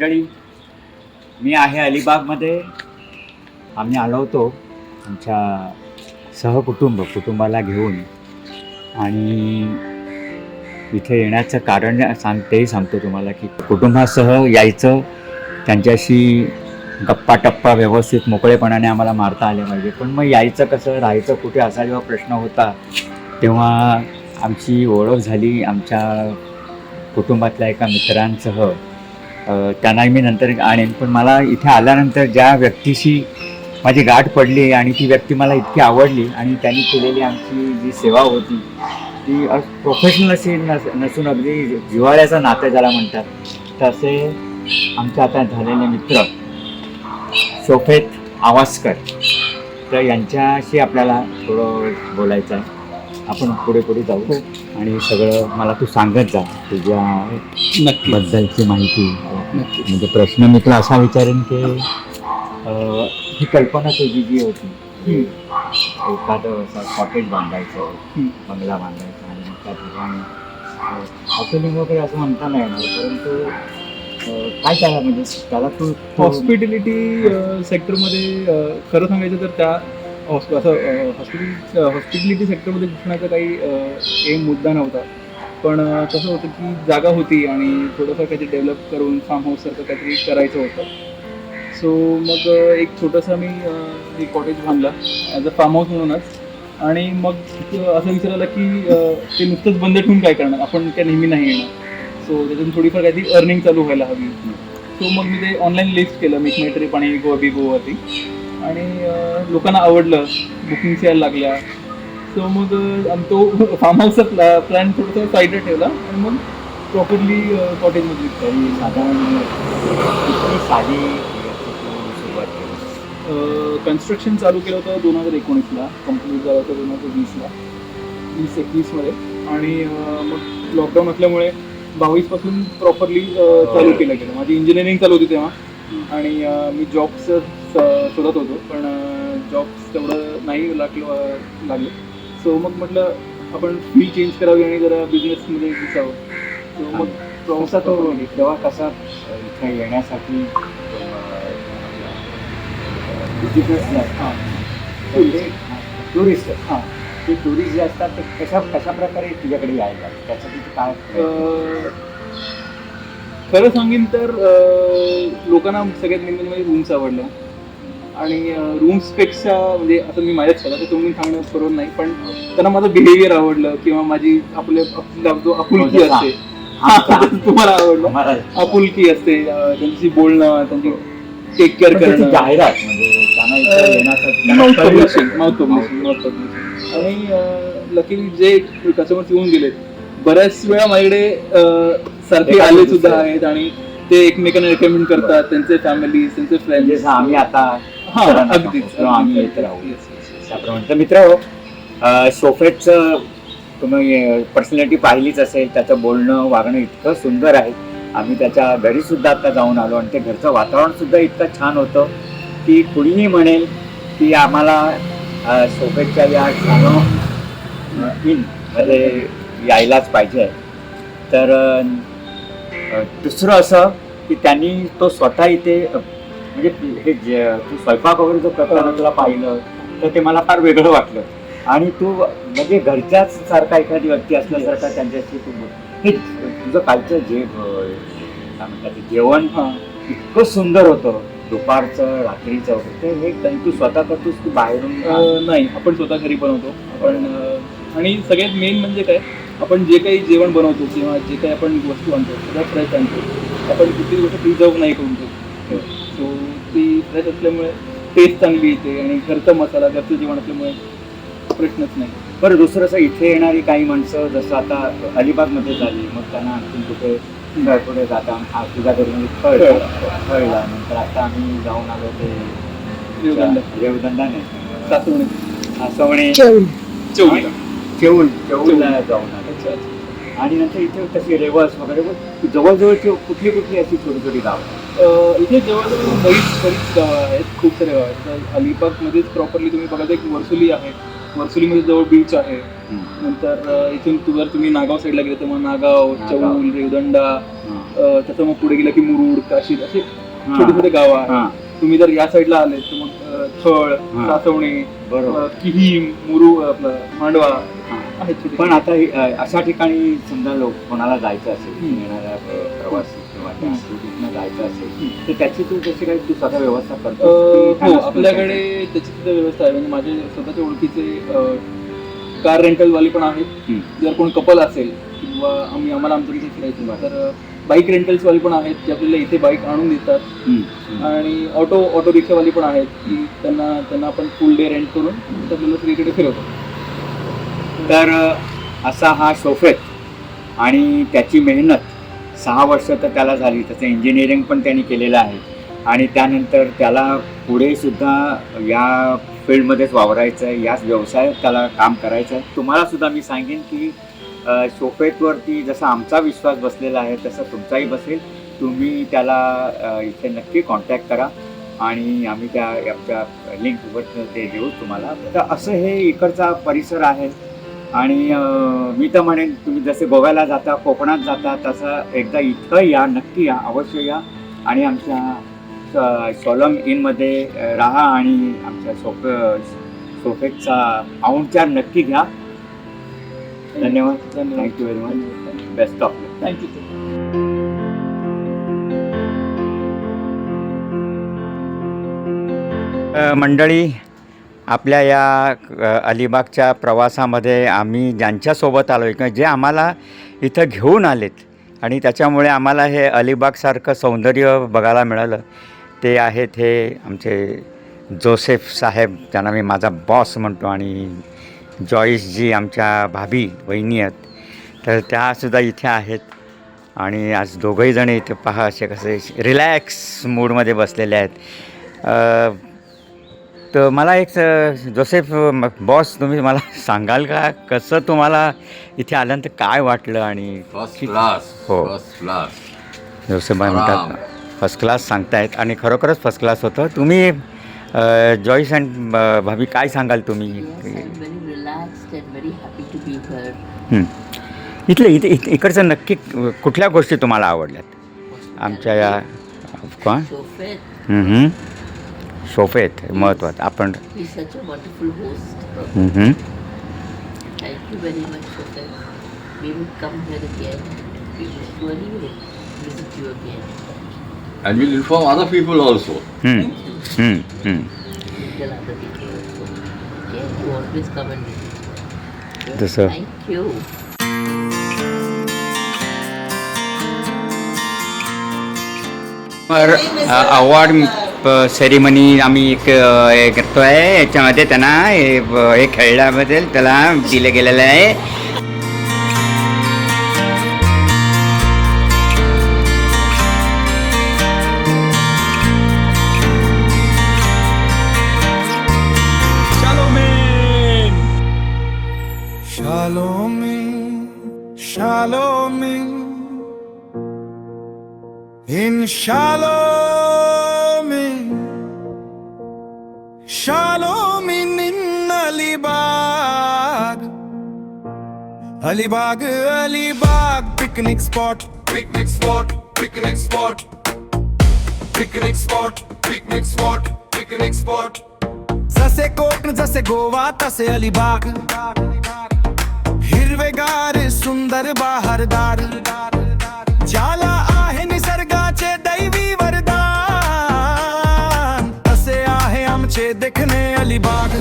मंडळी, मी आहे अलिबागमध्ये. आम्ही आलो होतो आमच्या कुटुंबाला घेऊन, आणि इथे येण्याचं कारण तेही सांगतो तुम्हाला की कुटुंबासह यायचं, त्यांच्याशी गप्पा टप्पा व्यवस्थित मोकळेपणाने आम्हाला मारता आले पाहिजे. पण मग यायचं कसं, राहायचं कुठे असा जेव्हा प्रश्न होता तेव्हा आमची ओळख झाली आमच्या कुटुंबातल्या एका मित्रांसह. त्यांनाही मी नंतर आणेन, पण मला इथे आल्यानंतर ज्या व्यक्तीशी माझी गाठ पडली आणि ती व्यक्ती मला इतकी आवडली, आणि त्यांनी केलेली आमची जी सेवा होती ती प्रोफेशनल अशी नसून अगदी जिव्हाळ्याचं नातं ज्याला म्हणतात, तसे आमचे आता झालेले मित्र शोफेत आवासकर, तर यांच्याशी आपल्याला थोडं बोलायचं आहे. आपण पुढे जाऊ आणि सगळं मला तू सांगत जा तुझ्या बद्दलची माहिती. म्हणजे प्रश्न मी तुला असा विचारेन की ही कल्पना तुझी जी होती, एखादं असं कॉटेज बांधायचं, बंगला बांधायचा, आणि मग त्या ठिकाणी हॉटेलिंग वगैरे असं म्हणता नाही येणार, परंतु काय त्याला म्हणजे त्याला तू हॉस्पिटॅलिटी सेक्टरमध्ये खरं सांगायचं तर त्या हॉस्पिटॅलिटी सेक्टरमध्ये घुसण्याचा काही एम मुद्दा नव्हता. पण कसं होतं की जागा होती आणि थोडंसं काहीतरी डेव्हलप करून फार्म हाऊससारखं काहीतरी करायचं होतं. सो मग एक छोटंसं आम्ही एक कॉटेज बांधला ॲज अ फार्म हाऊस म्हणूनच. आणि मग असं विचारलं की ते नुसतंच बंद ठेवून काय करणार, आपण काय नेहमी नाही येणार. सो त्यातून थोडीफार काहीतरी अर्निंग चालू व्हायला हवी. सो मग मी ते ऑनलाईन लिस्ट केलं मेक ट्रिप आणि गोवावरती, आणि लोकांना आवडलं, बुकिंग्स यायला लागल्या. सो मग तो फार्म हाऊसचा प्लॅन थोडंसं साईडला ठेवला आणि मग प्रॉपरली कॉटेजमध्ये साधारण साधी सुरुवात केली. कन्स्ट्रक्शन चालू केलं होतं 2019ला, कम्प्लीट झालं होतं 2020ला, 2021मध्ये. आणि मग लॉकडाऊन असल्यामुळे 22पासून प्रॉपरली चालू केलं गेलं. माझी इंजिनिअरिंग चालू होती तेव्हा, आणि मी जॉबचं शोधत होतो, पण जॉब्स तेवढं नाही लागले. सो मग म्हटलं आपण फील्ड चेंज करावी आणि जरा बिझनेसमध्ये घुसावं. सो मग प्रवासा तो तेव्हा कसा इथे येण्यासाठी टुरिस्ट ते टुरिस्ट जे असतात ते कशा प्रकारे तुझ्याकडे यायला, त्यासाठी काय खरं सांगेन तर लोकांना सगळ्यात मेन म्हणजे रूम्स आवडल्या. आणि रूम्सपेक्षा म्हणजे असं मी माझ्याच केलं तर तुम्ही सांगणं बरोबर नाही, पण त्यांना माझं बिहेवियर आवडलं, किंवा माझी आपला जो आपुलकी असते तुम्हाला आवडलं, आपुलकी असते, त्यांची बोलणं, त्यांची टेक केअर करणं, जाहिरात म्हणजे त्यांना इथे येण्यासाठी माउथ पब्लिशिंग. आणि लकीली जे कस्टमर्स येऊन गेलेत, बऱ्याच वेळा माझ्याकडे सारखे आले सुद्धा आहेत, आणि ते एकमेकांना रेकमेंड करतात, त्यांचे फॅमिली, त्यांचे फ्रेंड्स. आम्ही आता अगदीच आम्ही येत राहू त्याप्रमाणे. तर मित्र, शोफेटचं तुम्ही पर्सनॅलिटी पाहिलीच असेल, त्याचं बोलणं वागणं इतकं सुंदर आहे. आम्ही त्याच्या घरी सुद्धा आता जाऊन आलो, आणि ते घरचं वातावरण सुद्धा इतकं छान होतं की कुणीही म्हणेल की आम्हाला शोफेटच्या या इन मध्ये यायलाच पाहिजे. तर दुसरं असं की त्यांनी तो स्वतः इथे म्हणजे हे तू स्वयंपाक वगैरे जो करताना तुला पाहिलं तर ते मला फार वेगळं वाटलं, आणि तू म्हणजे घरच्याच सारखा एखादी व्यक्ती असल्यासारखा त्यांच्याशी तू हे तुझं कालचं काय म्हणतात जेवण इतकं सुंदर होतं, दुपारचं रात्रीचं वगैरे. ते हे तू स्वतः करतोस की बाहेरून? नाही, आपण स्वतः घरी बनवतो आपण. आणि सगळ्यात मेन म्हणजे काय, आपण जे काही जेवण बनवतो किंवा जे काही आपण वस्तू आणतो सगळं फ्रेश आणतो. आपण कुठलीच गोष्ट प्रिझर्व नाही करून ठेवतो. सो ती फ्रेश असल्यामुळे टेस्ट चांगली येते, आणि घरचा मसाला, घरचं जेवण असल्यामुळे प्रश्नच नाही. बरं, दुसरं असं इथे येणारी काही माणसं जसं आता अलिबागमध्ये झाली, मग त्यांना आणखी कुठे पुढे जाता तुझ्या घरून कळला. नंतर आता आम्ही जाऊन आलो ते रेवदंडा नाही, सासवणे, चेऊलला जाऊन आलो. आणि नंतर इथे कशी रेवस वगैरे जवळजवळची कुठली अशी छोटी छोटी गाव इथे जवळजवळ बरीच गावं आहेत, खूप सारे गाव आहेत. तर अलिबागमध्येच प्रॉपरली तुम्ही बघायचं एक वर्सोली आहे, वर्सोलीमध्ये जवळ बीच आहे. नंतर इथून जर तुम्ही नागाव साईडला गेले तर मग नागाव, चौल, रेवदंडा, त्याचं मग पुढे गेलं की मुरुड, काशीद असे हा. छोटे छोटे गावं आहेत. हा. तुम्ही जर या साईडला आले तर मग थळ, हा. सासवणे, बरोबर. किहीम, आपलं मांडवा हा. आहेत छोटे. पण आता अशा ठिकाणी समजा लोक कोणाला जायचं असेल, येणाऱ्या प्रवासी किंवा त्या स्टुडंटना जायचं असेल तर त्याची तू कशी काय तू स्वतः व्यवस्था करतो? हो, आपल्याकडे त्याची सुद्धा व्यवस्था आहे. म्हणजे माझे स्वतःचे ओळखीचे कार रेंटलवाली पण आहेत. जर कोण कपल असेल किंवा आम्हाला आमच्या इथे फिरायचं तर बाईक रेंटल्सवाली पण आहेत जे आपल्याला इथे बाईक आणून देतात. आणि ऑटो रिक्षावाली पण आहेत की त्यांना आपण फुल डे रेंट करून आपल्याला सगळीकडे फिरवतो. तर असा हा शोफेत आणि त्याची मेहनत 6 वर्ष तर त्याला झाली. त्याचं इंजिनिअरिंग पण त्यांनी केलेलं आहे आणि त्यानंतर त्याला पुढे सुद्धा या फील्डमध्येच वावरायचं आहे, याच व्यवसायात त्याला काम करायचं आहे. तुम्हाला सुद्धा मी सांगेन की शोफेतवरती जसा आमचा विश्वास बसलेला आहे तसा तुमचाही बसेल. तुम्ही त्याला इथे नक्की कॉन्टॅक्ट करा आणि आम्ही त्या आमच्या लिंकवर ते देऊ तुम्हाला. तर असं हे इकडचा परिसर आहे आणि मी तर म्हणेन तुम्ही जसे गोव्याला जाता, कोकणात जाता, तसं एकदा इथं या, नक्की या, अवश्य या आणि आमच्या सोलम इनमध्ये राहा आणि आमच्या शोफेतचा पाहुणचार नक्की घ्या. धन्यवाद. Thank you very much. Best of luck. Thank you. मंडळी, आपल्या या अलिबागच्या प्रवासामध्ये आम्ही ज्यांच्यासोबत आलो किंवा जे आम्हाला इथं घेऊन आलेत आणि त्याच्यामुळे आम्हाला हे अलिबागसारखं सौंदर्य बघायला मिळालं ते आहेत हे आमचे जोसेफ साहेब, ज्यांना मी माझा बॉस म्हणतो, आणि जॉईस जी आमच्या भाभी वहिनी आहेत. तर त्यासुद्धा इथे आहेत आणि आज दोघंही जण इथे पहा असे कसे रिलॅक्स मूडमध्ये बसलेले आहेत. तर मला एक जोसेफ बॉस, तुम्ही मला सांगाल का कसं तुम्हाला इथे आल्यानंतर काय वाटलं? आणि फर्स्ट क्लास. हो. First class. जोसेफ भाई म्हणतात फर्स्ट क्लास सांगतायत आणि खरोखरच फर्स्ट क्लास होतं. तुम्ही जॉईस अँड भाभी काय सांगाल तुम्ही? इथलं इकडचं नक्की कुठल्या गोष्टी तुम्हाला आवडल्यात आमच्या या शोफेत महत्वाचं? आपण And we'll inform other people also. Tell other people also. Okay, you always come and visit. जसं Thank you. अवॉर्ड सेरेमनी आम्ही एक करतो आहे. याच्यामध्ये त्यांना हे खेळल्याबद्दल त्याला दिलं गेलेलं आहे. Shalom in Alibag. Alibag, Alibag, picnic spot. Picnic spot, picnic spot. Picnic spot, picnic spot, picnic spot. जसे कोकण जसे गोवा तसे अलिबाग. हिरवेगार सुंदर बहारदार. ज्याला आहे निसर्गाचे दैवी वरदान, तसे आहे आमचे देखणे अलिबाग.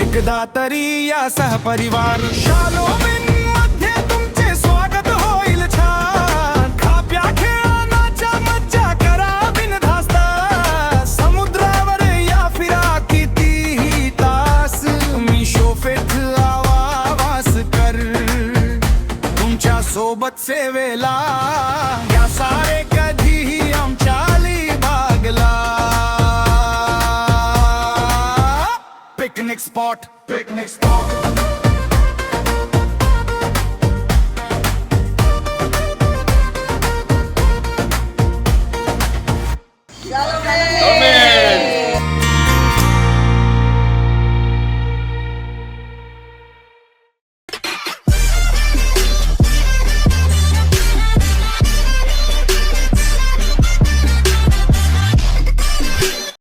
एकदा तरी या सहपरिवार. शालोमीन मध्ये तुमचे स्वागत होईल छान. खाप्या खेळा नाचा मज्जा करा बिनधास्त. समुद्रावर या फिरा कितीही तास. मी शोफेत आवास कर तुमच्या सोबत सेवेला. या सारे कधीही आमच्या अलिबागला. Picnic spot, picnic spot.